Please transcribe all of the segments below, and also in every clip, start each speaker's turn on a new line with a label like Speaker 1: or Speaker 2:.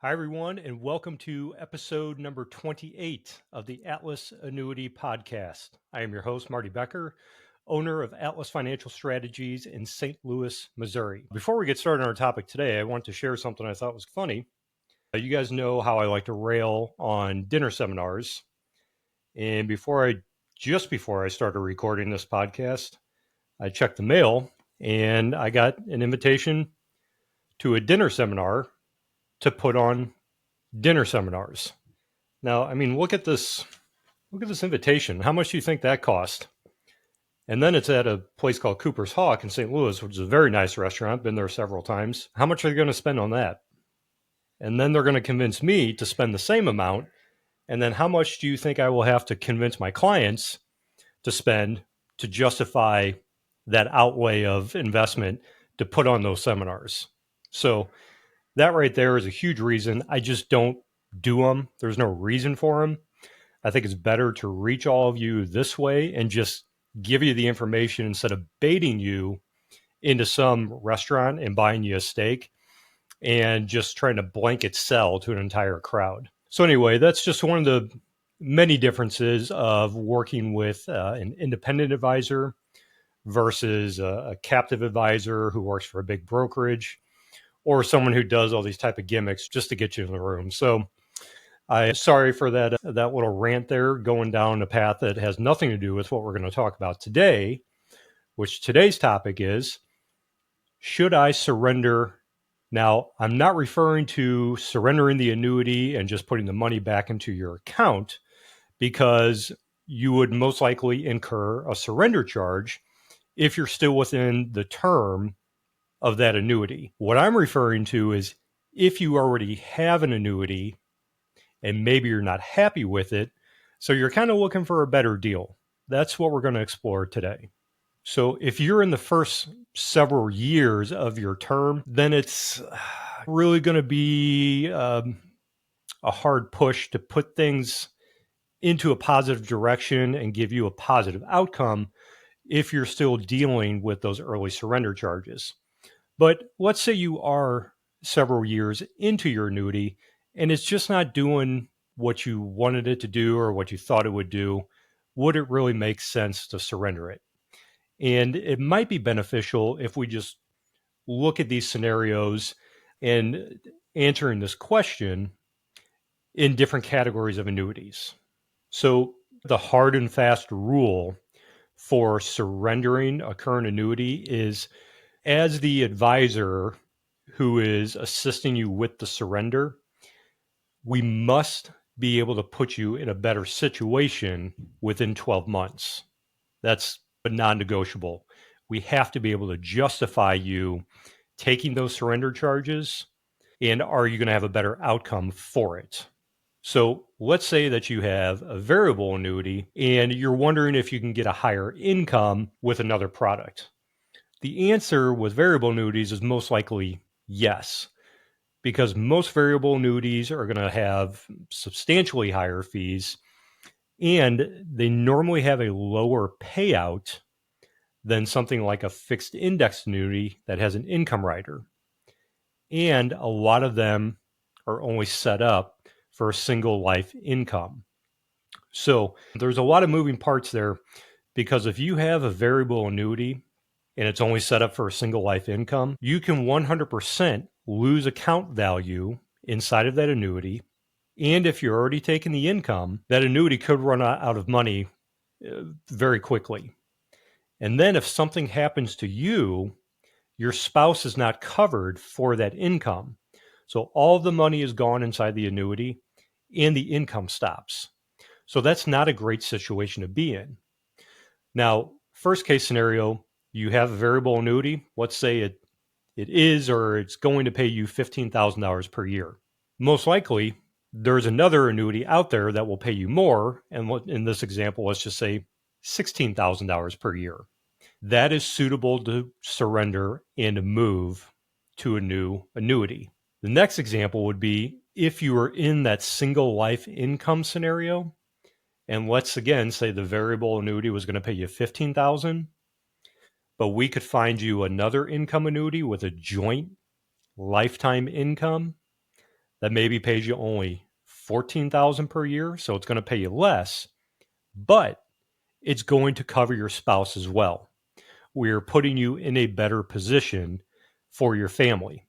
Speaker 1: Hi, everyone, and welcome to episode number 28 of the Atlas Annuity Podcast. I am your host, Marty Becker, owner of Atlas Financial Strategies in St. Louis, Missouri. Before we get started on our topic today, I want to share something I thought was funny. You guys know how I like to rail on dinner seminars. And just before I started recording this podcast, I checked the mail and I got an invitation to a dinner seminar to put on dinner seminars. Now, I mean, look at this invitation. How much do you think that cost? And then it's at a place called Cooper's Hawk in St. Louis, which is a very nice restaurant. Been there several times. How much are they going to spend on that? And then they're going to convince me to spend the same amount. And then how much do you think I will have to convince my clients to spend to justify that outlay of investment to put on those seminars? So that right there is a huge reason I just don't do them. There's no reason for them. I think it's better to reach all of you this way and just give you the information instead of baiting you into some restaurant and buying you a steak and just trying to blanket sell to an entire crowd. So anyway, that's just one of the many differences of working with an independent advisor versus a captive advisor who works for a big brokerage or someone who does all these type of gimmicks just to get you in the room. So I'm sorry for that little rant there, going down a path that has nothing to do with what we're going to talk about today, which today's topic is, should I surrender? Now, I'm not referring to surrendering the annuity and just putting the money back into your account, because you would most likely incur a surrender charge if you're still within the term of that annuity. What I'm referring to is if you already have an annuity and maybe you're not happy with it, so you're kind of looking for a better deal. That's what we're going to explore today. So if you're in the first several years of your term, then it's really going to be a hard push to put things into a positive direction and give you a positive outcome if you're still dealing with those early surrender charges. But let's say you are several years into your annuity and it's just not doing what you wanted it to do or what you thought it would do. Would it really make sense to surrender it? And it might be beneficial if we just look at these scenarios and answering this question in different categories of annuities. So the hard and fast rule for surrendering a current annuity is, as the advisor who is assisting you with the surrender, we must be able to put you in a better situation within 12 months. That's a non-negotiable. We have to be able to justify you taking those surrender charges, and are you going to have a better outcome for it? So let's say that you have a variable annuity and you're wondering if you can get a higher income with another product. The answer with variable annuities is most likely yes, because most variable annuities are going to have substantially higher fees, and they normally have a lower payout than something like a fixed index annuity that has an income rider. And a lot of them are only set up for a single life income. So there's a lot of moving parts there, because if you have a variable annuity and it's only set up for a single life income, you can 100% lose account value inside of that annuity. And if you're already taking the income, that annuity could run out of money very quickly. And then if something happens to you, your spouse is not covered for that income. So all of the money is gone inside the annuity and the income stops. So that's not a great situation to be in. Now, first case scenario, you have a variable annuity. Let's say it is, or it's going to pay you $15,000 per year. Most likely, there's another annuity out there that will pay you more. And in this example, let's just say $16,000 per year. That is suitable to surrender and move to a new annuity. The next example would be if you are in that single life income scenario, and let's again say the variable annuity was going to pay you $15,000, but we could find you another income annuity with a joint lifetime income that maybe pays you only $14,000 per year, so it's going to pay you less, but it's going to cover your spouse as well. We're putting you in a better position for your family.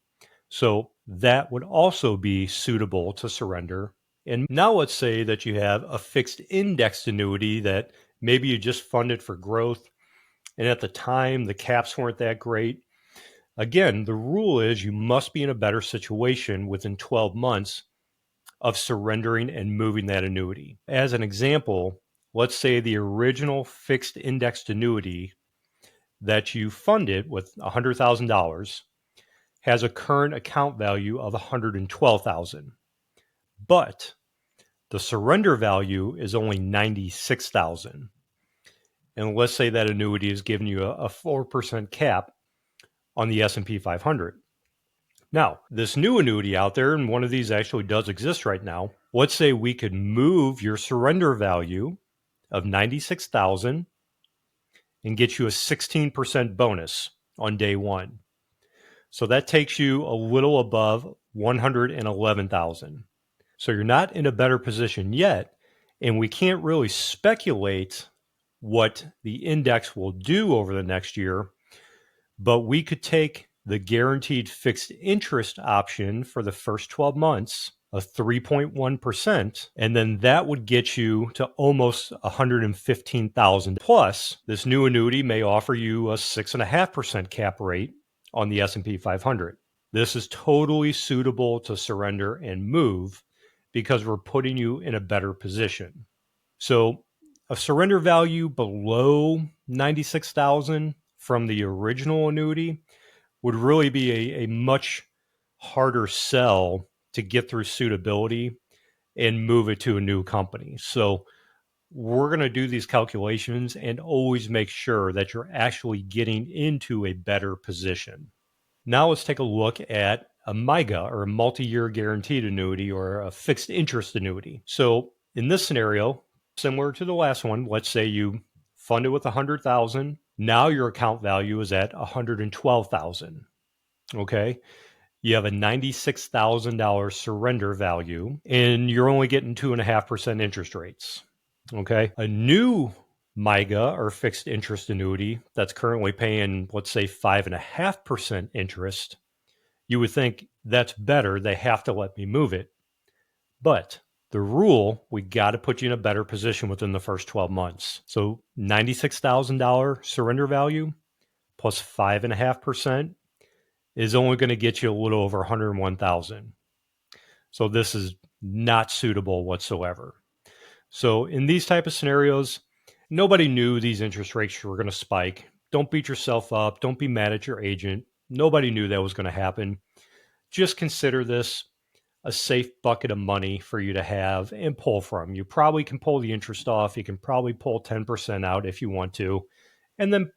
Speaker 1: So that would also be suitable to surrender. And now let's say that you have a fixed indexed annuity that maybe you just funded for growth, and at the time the caps weren't that great. Again, the rule is you must be in a better situation within 12 months of surrendering and moving that annuity. As an example, let's say the original fixed indexed annuity that you funded with $100,000 has a current account value of $112,000, but the surrender value is only $96,000. And let's say that annuity is giving you a 4% cap on the S&P 500. Now, this new annuity out there, and one of these actually does exist right now, let's say we could move your surrender value of $96,000 and get you a 16% bonus on day one. So that takes you a little above $111,000. So you're not in a better position yet, and we can't really speculate what the index will do over the next year, but we could take the guaranteed fixed interest option for the first 12 months of 3.1%, and then that would get you to almost $115,000. Plus, this new annuity may offer you a 6.5% cap rate on the S&P 500. This is totally suitable to surrender and move because we're putting you in a better position. So a surrender value below $96,000 from the original annuity would really be a much harder sell to get through suitability and move it to a new company. So we're going to do these calculations and always make sure that you're actually getting into a better position. Now let's take a look at a MYGA, or a multi-year guaranteed annuity, or a fixed interest annuity. So in this scenario, similar to the last one, let's say you funded with $100,000. Now your account value is at $112,000. Okay. You have a $96,000 surrender value, and you're only getting 2.5% interest rates. Okay. A new MYGA, or fixed interest annuity, that's currently paying, let's say, 5.5% interest, you would think that's better. They have to let me move it. But the rule, we got to put you in a better position within the first 12 months. So $96,000 surrender value plus 5.5% is only going to get you a little over $101,000. So this is not suitable whatsoever. So in these type of scenarios, nobody knew these interest rates were going to spike. Don't beat yourself up. Don't be mad at your agent. Nobody knew that was going to happen. Just consider this a safe bucket of money for you to have and pull from. You probably can pull the interest off. You can probably pull 10% out if you want to, and then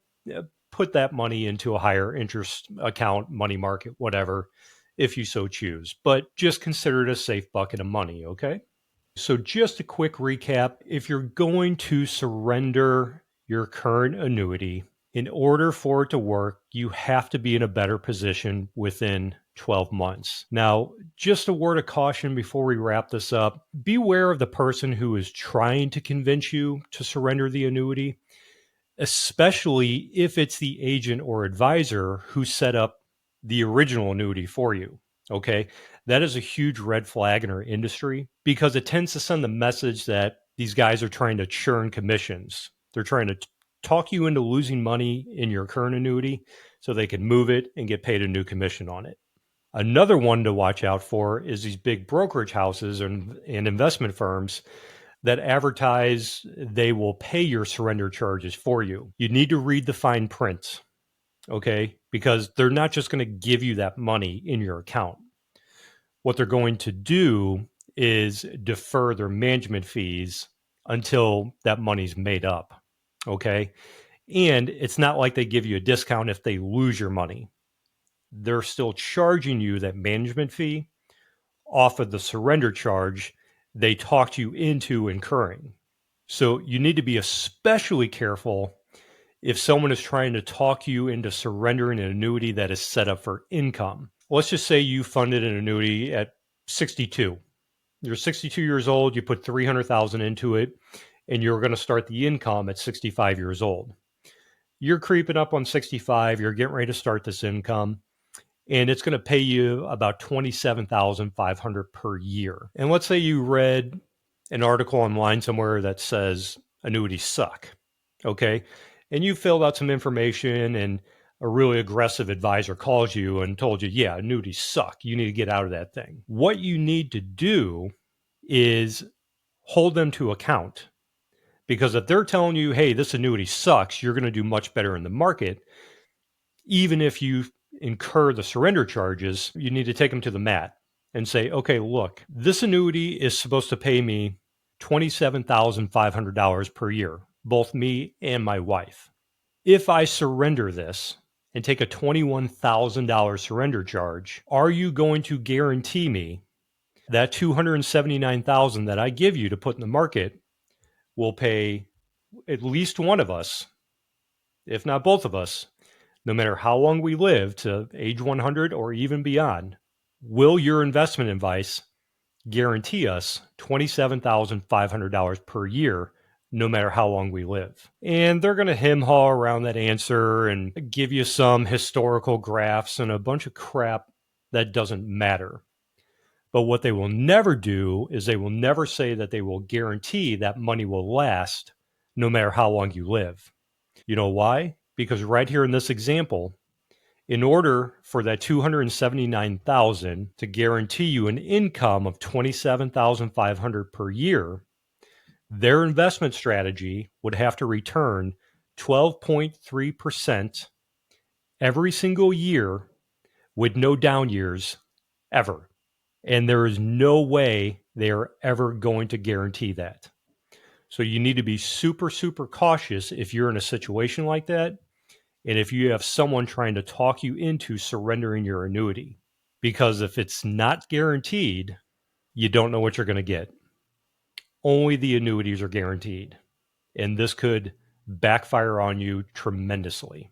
Speaker 1: put that money into a higher interest account, money market, whatever, if you so choose. But just consider it a safe bucket of money, okay? So just a quick recap. If you're going to surrender your current annuity, in order for it to work, you have to be in a better position within 12 months. Now, just a word of caution before we wrap this up. Beware of the person who is trying to convince you to surrender the annuity, especially if it's the agent or advisor who set up the original annuity for you. Okay. That is a huge red flag in our industry because it tends to send the message that these guys are trying to churn commissions. They're trying to talk you into losing money in your current annuity so they can move it and get paid a new commission on it. Another one to watch out for is these big brokerage houses and investment firms that advertise they will pay your surrender charges for you. You need to read the fine print, okay? Because they're not just going to give you that money in your account. What they're going to do is defer their management fees until that money's made up, okay? And it's not like they give you a discount if they lose your money. They're still charging you that management fee off of the surrender charge they talked you into incurring. So you need to be especially careful if someone is trying to talk you into surrendering an annuity that is set up for income. Let's just say you funded an annuity at 62. You're 62 years old, you put 300,000 into it, and you're going to start the income at 65 years old. You're creeping up on 65, you're getting ready to start this income, and it's going to pay you about $27,500 per year. And let's say you read an article online somewhere that says annuities suck, okay? And you filled out some information, and a really aggressive advisor calls you and told you, yeah, annuities suck. You need to get out of that thing. What you need to do is hold them to account. Because if they're telling you, hey, this annuity sucks, you're going to do much better in the market, even if you incur the surrender charges, you need to take them to the mat and say, okay, look, this annuity is supposed to pay me $27,500 per year, both me and my wife. If I surrender this and take a $21,000 surrender charge, are you going to guarantee me that $279,000 that I give you to put in the market will pay at least one of us, if not both of us, no matter how long we live to age 100 or even beyond? Will your investment advice guarantee us $27,500 per year, no matter how long we live? And they're going to hem-haw around that answer and give you some historical graphs and a bunch of crap that doesn't matter. But what they will never do is they will never say that they will guarantee that money will last no matter how long you live. You know why? Because right here in this example, in order for that $279,000 to guarantee you an income of $27,500 per year, their investment strategy would have to return 12.3% every single year with no down years ever. And there is no way they are ever going to guarantee that. So you need to be super, super cautious if you're in a situation like that. And if you have someone trying to talk you into surrendering your annuity, because if it's not guaranteed, you don't know what you're going to get. Only the annuities are guaranteed. And this could backfire on you tremendously.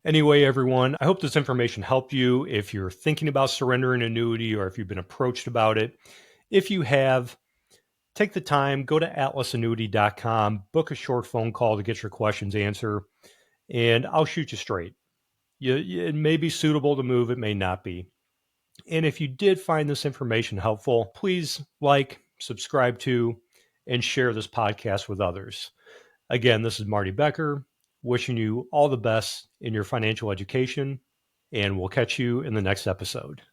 Speaker 1: Anyway, everyone, I hope this information helped you if you're thinking about surrendering an annuity or if you've been approached about it. If you have, take the time, go to atlasannuity.com, book a short phone call to get your questions answered, and I'll shoot you straight. It may be suitable to move, it may not be. And if you did find this information helpful, please like, subscribe to, and share this podcast with others. Again, this is Marty Becker, wishing you all the best in your financial education, and we'll catch you in the next episode.